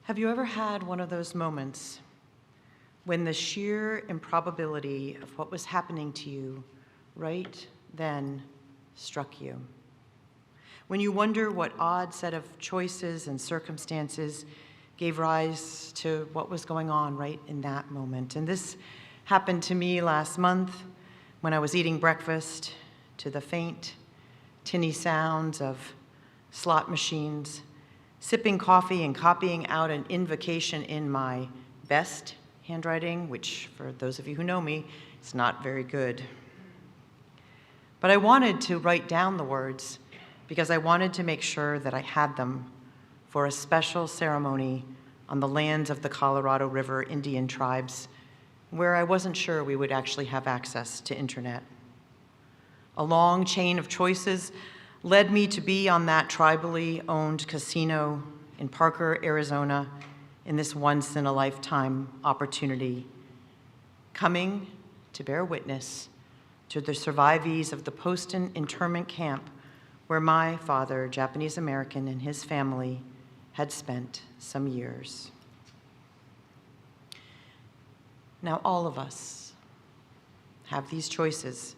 Have you ever had one of those moments when the sheer improbability of what was happening to you right then struck you? When you wonder what odd set of choices and circumstances gave rise to what was going on right in that moment. And this happened to me last month when I was eating breakfast to the faint, tinny sounds of slot machines, sipping coffee and copying out an invocation in my best handwriting, which for those of you who know me, it's not very good. But I wanted to write down the words because I wanted to make sure that I had them for a special ceremony on the lands of the Colorado River Indian tribes, where I wasn't sure we would actually have access to internet. A long chain of choices led me to be on that tribally owned casino in Parker, Arizona, in this once-in-a-lifetime opportunity, coming to bear witness to the survivees of the Poston internment camp where my father, Japanese American, and his family had spent some years. Now, all of us have these choices,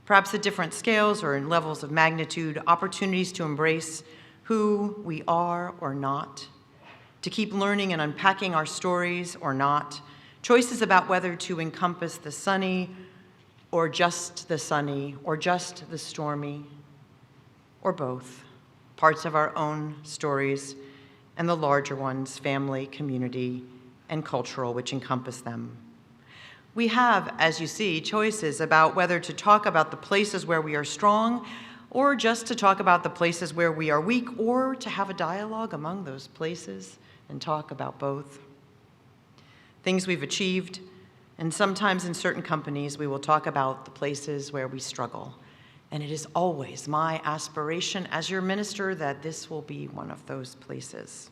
perhaps at different scales or in levels of magnitude, opportunities to embrace who we are or not, to keep learning and unpacking our stories or not, choices about whether to encompass the sunny or just the sunny or just the stormy, or both, parts of our own stories and the larger ones, family, community, and cultural, which encompass them. We have, as you see, choices about whether to talk about the places where we are strong or just to talk about the places where we are weak, or to have a dialogue among those places and talk about both. Things we've achieved, and sometimes in certain companies we will talk about the places where we struggle. And it is always my aspiration as your minister that this will be one of those places.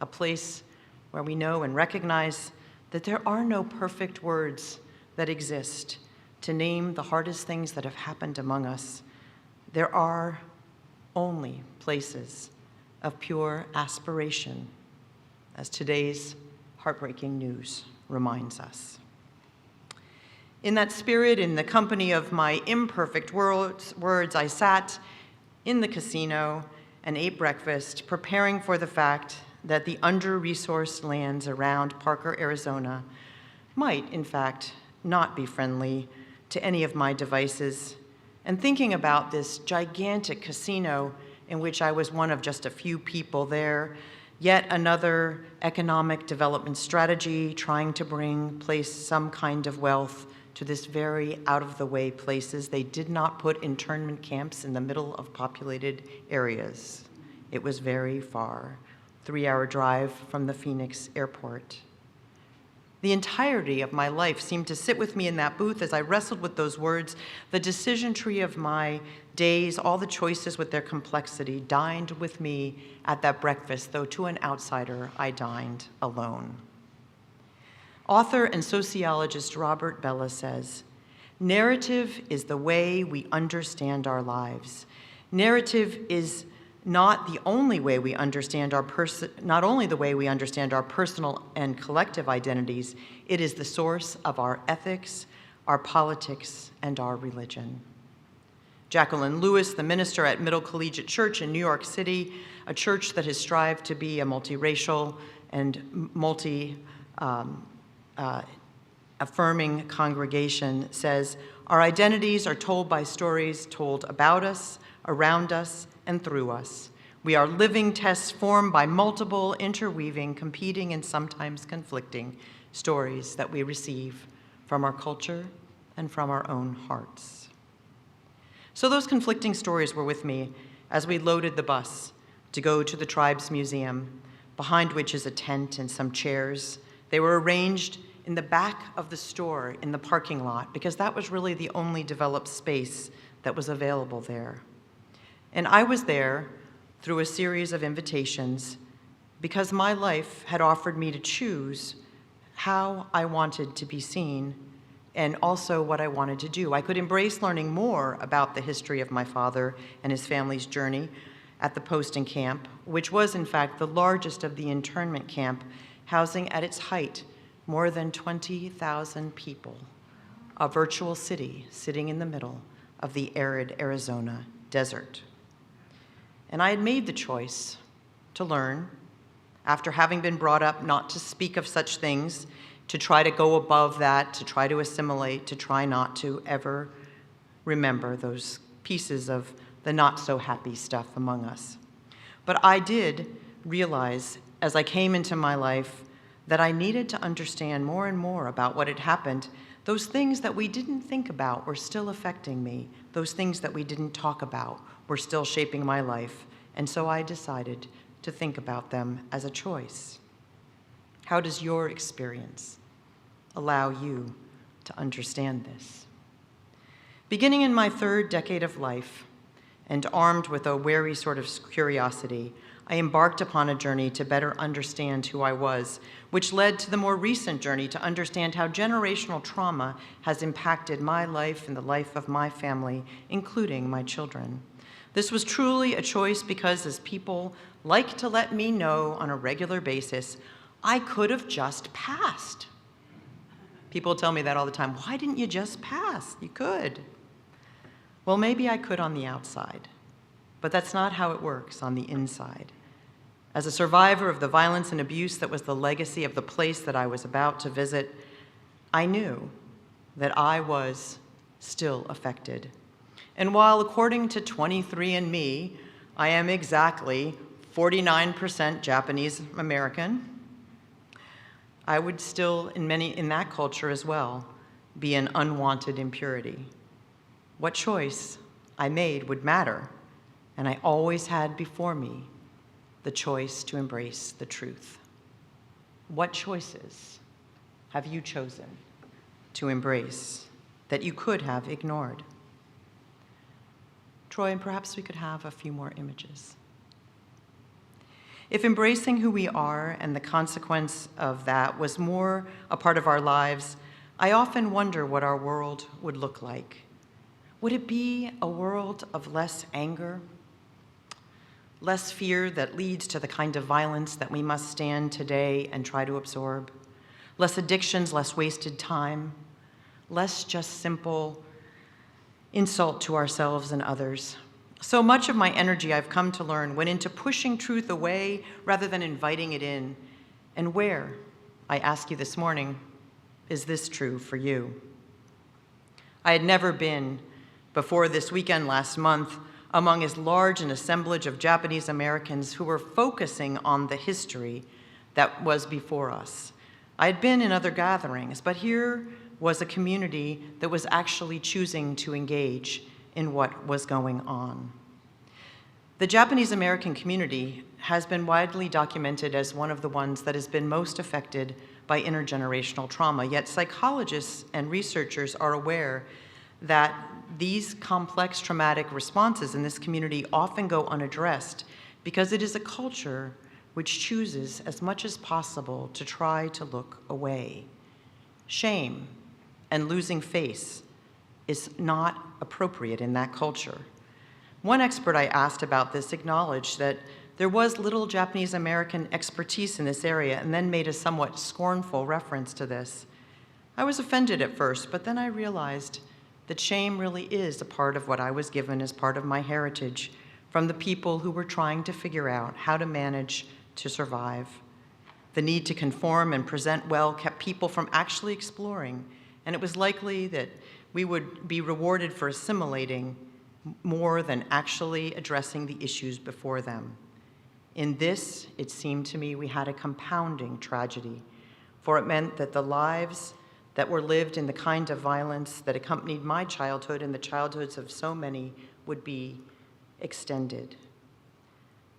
A place where we know and recognize that there are no perfect words that exist to name the hardest things that have happened among us. There are only places of pure aspiration, as today's heartbreaking news reminds us. In that spirit, in the company of my imperfect words, I sat in the casino and ate breakfast, preparing for the fact that the under-resourced lands around Parker, Arizona might, in fact, not be friendly to any of my devices, and thinking about this gigantic casino in which I was one of just a few people there, yet another economic development strategy trying to bring some kind of wealth to this very out-of-the-way places. They did not put internment camps in the middle of populated areas. It was very far, 3-hour drive from the Phoenix airport. The entirety of my life seemed to sit with me in that booth as I wrestled with those words. The decision tree of my days, all the choices with their complexity, dined with me at that breakfast, though to an outsider, I dined alone. Author and sociologist Robert Bellah says, "Narrative is the way we understand our lives. Narrative is not the only way we understand not only the way we understand our personal and collective identities, it is the source of our ethics, our politics, and our religion." Jacqueline Lewis, the minister at Middle Collegiate Church in New York City, a church that has strived to be a multiracial and affirming congregation, says, "Our identities are told by stories told about us, around us, and through us. We are living tests formed by multiple, interweaving, competing, and sometimes conflicting stories that we receive from our culture and from our own hearts." So those conflicting stories were with me as we loaded the bus to go to the Tribes Museum, behind which is a tent and some chairs. They were arranged in the back of the store in the parking lot because that was really the only developed space that was available there. And I was there through a series of invitations because my life had offered me to choose how I wanted to be seen and also what I wanted to do. I could embrace learning more about the history of my father and his family's journey, at the posting camp, which was in fact the largest of the internment camp, housing at its height more than 20,000 people, a virtual city sitting in the middle of the arid Arizona desert. And I had made the choice to learn, after having been brought up not to speak of such things, to try to go above that, to try to assimilate, to try not to ever remember those pieces of the not so happy stuff among us. But I did realize as I came into my life that I needed to understand more and more about what had happened. Those things that we didn't think about were still affecting me. Those things that we didn't talk about were still shaping my life. And so I decided to think about them as a choice. How does your experience allow you to understand this? Beginning in my third decade of life, and armed with a wary sort of curiosity, I embarked upon a journey to better understand who I was, which led to the more recent journey to understand how generational trauma has impacted my life and the life of my family, including my children. This was truly a choice because, as people like to let me know on a regular basis, I could have just passed. People tell me that all the time. Why didn't you just pass? You could. Well, maybe I could on the outside, but that's not how it works on the inside. As a survivor of the violence and abuse that was the legacy of the place that I was about to visit, I knew that I was still affected. And while according to 23andMe, I am exactly 49% Japanese American, I would still, in that culture as well, be an unwanted impurity. What choice I made would matter, and I always had before me the choice to embrace the truth. What choices have you chosen to embrace that you could have ignored? Troy, and perhaps we could have a few more images. If embracing who we are and the consequence of that was more a part of our lives, I often wonder what our world would look like. Would it be a world of less anger, less fear that leads to the kind of violence that we must stand today and try to absorb, less addictions, less wasted time, less just simple insult to ourselves and others? So much of my energy, I've come to learn, went into pushing truth away rather than inviting it in. And where, I ask you this morning, is this true for you? I had never been, before this weekend last month, among as large an assemblage of Japanese Americans who were focusing on the history that was before us. I had been in other gatherings, but here was a community that was actually choosing to engage in what was going on. The Japanese American community has been widely documented as one of the ones that has been most affected by intergenerational trauma, yet psychologists and researchers are aware that these complex traumatic responses in this community often go unaddressed because it is a culture which chooses as much as possible to try to look away. Shame and losing face is not appropriate in that culture. One expert I asked about this acknowledged that there was little Japanese American expertise in this area and then made a somewhat scornful reference to this. I was offended at first, but then I realized that shame really is a part of what I was given as part of my heritage from the people who were trying to figure out how to manage to survive. The need to conform and present well kept people from actually exploring, and it was likely that we would be rewarded for assimilating more than actually addressing the issues before them. In this, it seemed to me we had a compounding tragedy, for it meant that the lives that were lived in the kind of violence that accompanied my childhood and the childhoods of so many would be extended.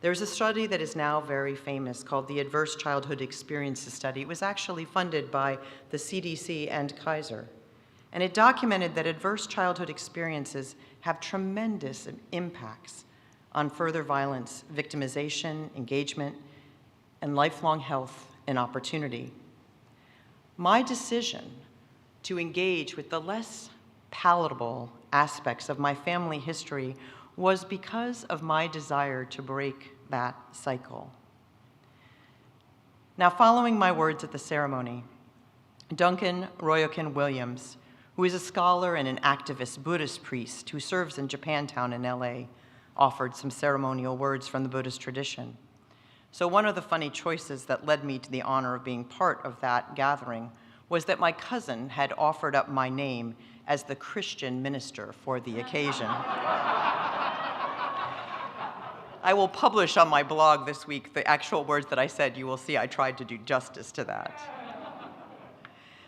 There's a study that is now very famous called the Adverse Childhood Experiences Study. It was actually funded by the CDC and Kaiser. And it documented that adverse childhood experiences have tremendous impacts on further violence, victimization, engagement, and lifelong health and opportunity. My decision to engage with the less palatable aspects of my family history was because of my desire to break that cycle. Now, following my words at the ceremony, Duncan Royokin Williams, who is a scholar and an activist Buddhist priest who serves in Japantown in LA, offered some ceremonial words from the Buddhist tradition. So one of the funny choices that led me to the honor of being part of that gathering was that my cousin had offered up my name as the Christian minister for the occasion. I will publish on my blog this week the actual words that I said. You will see I tried to do justice to that.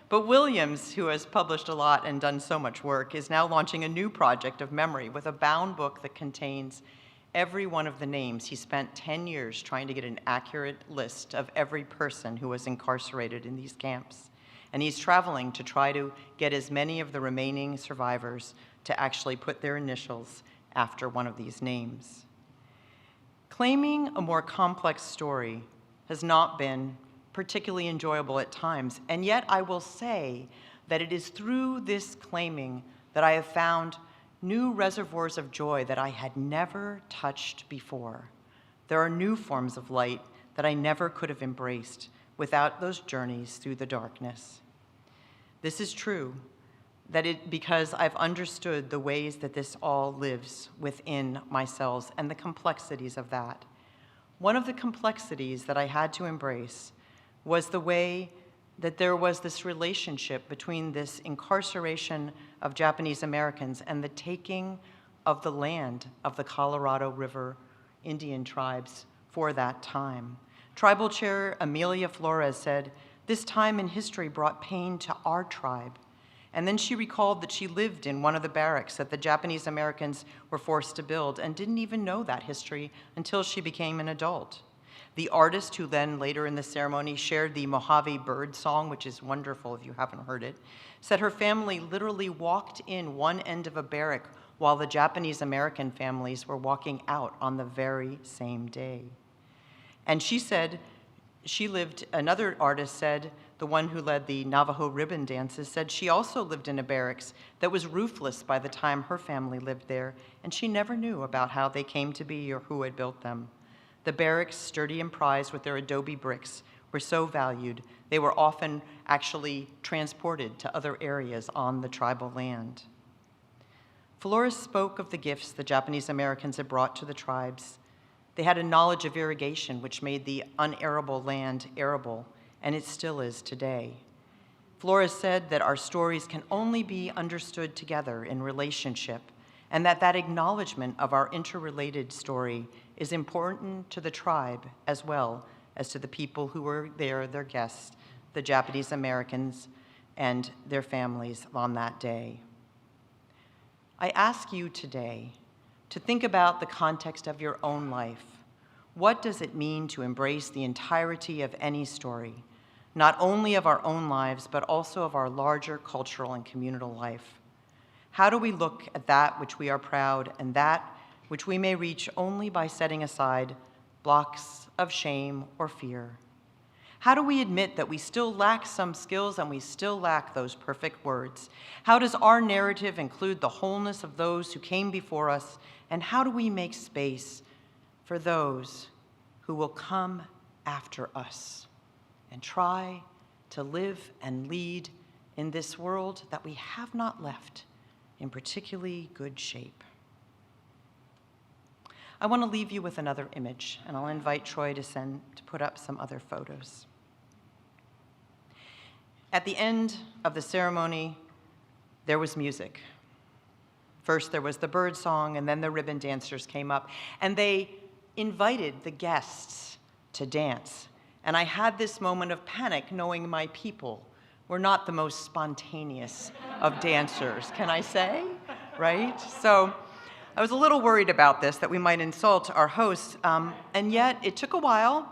But Williams, who has published a lot and done so much work, is now launching a new project of memory with a bound book that contains every one of the names. He spent 10 years trying to get an accurate list of every person who was incarcerated in these camps. And he's traveling to try to get as many of the remaining survivors to actually put their initials after one of these names. Claiming a more complex story has not been particularly enjoyable at times, and yet I will say that it is through this claiming that I have found new reservoirs of joy that I had never touched before. There are new forms of light that I never could have embraced without those journeys through the darkness. This is true because I've understood the ways that this all lives within my cells and the complexities of that. One of the complexities that I had to embrace was the way that there was this relationship between this incarceration of Japanese Americans and the taking of the land of the Colorado River Indian tribes for that time. Tribal Chair Amelia Flores said, "This time in history brought pain to our tribe." And then she recalled that she lived in one of the barracks that the Japanese Americans were forced to build and didn't even know that history until she became an adult. The artist who then later in the ceremony shared the Mojave bird song, which is wonderful if you haven't heard it, said her family literally walked in one end of a barrack while the Japanese American families were walking out on the very same day. And she said, another artist said, the one who led the Navajo ribbon dances, said she also lived in a barracks that was roofless by the time her family lived there, and she never knew about how they came to be or who had built them. The barracks, sturdy and prized with their adobe bricks, were so valued, they were often actually transported to other areas on the tribal land. Flores spoke of the gifts the Japanese Americans had brought to the tribes. They had a knowledge of irrigation, which made the unarable land arable, and it still is today. Flores said that our stories can only be understood together in relationship, and that acknowledgement of our interrelated story is important to the tribe as well as to the people who were there, their guests, the Japanese Americans and their families on that day. I ask you today to think about the context of your own life. What does it mean to embrace the entirety of any story, not only of our own lives, but also of our larger cultural and communal life? How do we look at that which we are proud and that which we may reach only by setting aside blocks of shame or fear? How do we admit that we still lack some skills and we still lack those perfect words? How does our narrative include the wholeness of those who came before us? And how do we make space for those who will come after us and try to live and lead in this world that we have not left in particularly good shape? I want to leave you with another image, and I'll invite Troy to put up some other photos. At the end of the ceremony, there was music. First, there was the bird song, and then the ribbon dancers came up, and they invited the guests to dance. And I had this moment of panic, knowing my people were not the most spontaneous of dancers, can I say? Right? So I was a little worried about this, that we might insult our hosts, and yet it took a while,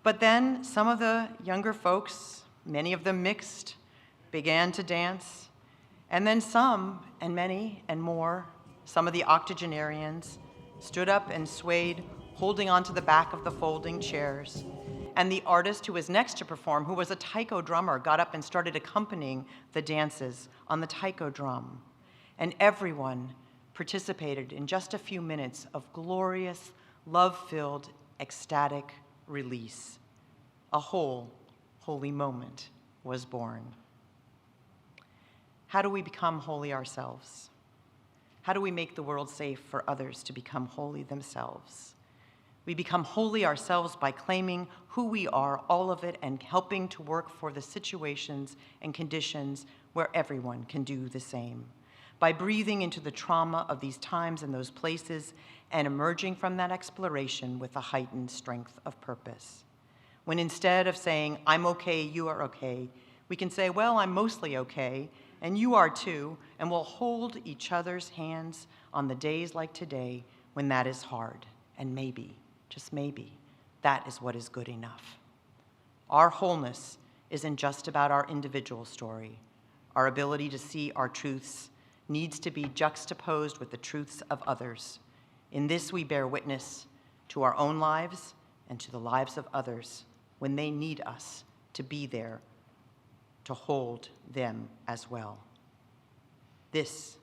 but then some of the younger folks, many of them mixed, began to dance, and then some, and many, and more, some of the octogenarians stood up and swayed, holding onto the back of the folding chairs. And the artist who was next to perform, who was a taiko drummer, got up and started accompanying the dances on the taiko drum. And everyone participated in just a few minutes of glorious, love-filled, ecstatic release. A whole, holy moment was born. How do we become holy ourselves? How do we make the world safe for others to become holy themselves? We become holy ourselves by claiming who we are, all of it, and helping to work for the situations and conditions where everyone can do the same. By breathing into the trauma of these times and those places and emerging from that exploration with a heightened strength of purpose. When instead of saying, I'm okay, you are okay, we can say, well, I'm mostly okay, and you are too, and we'll hold each other's hands on the days like today when that is hard, and maybe, just maybe, that is what is good enough. Our wholeness isn't just about our individual story. Our ability to see our truths needs to be juxtaposed with the truths of others. In this, we bear witness to our own lives and to the lives of others when they need us to be there to hold them as well. This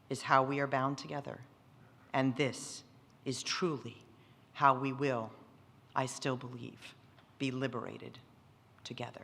is how we are bound together, and this is truly how we will, I still believe, be liberated together.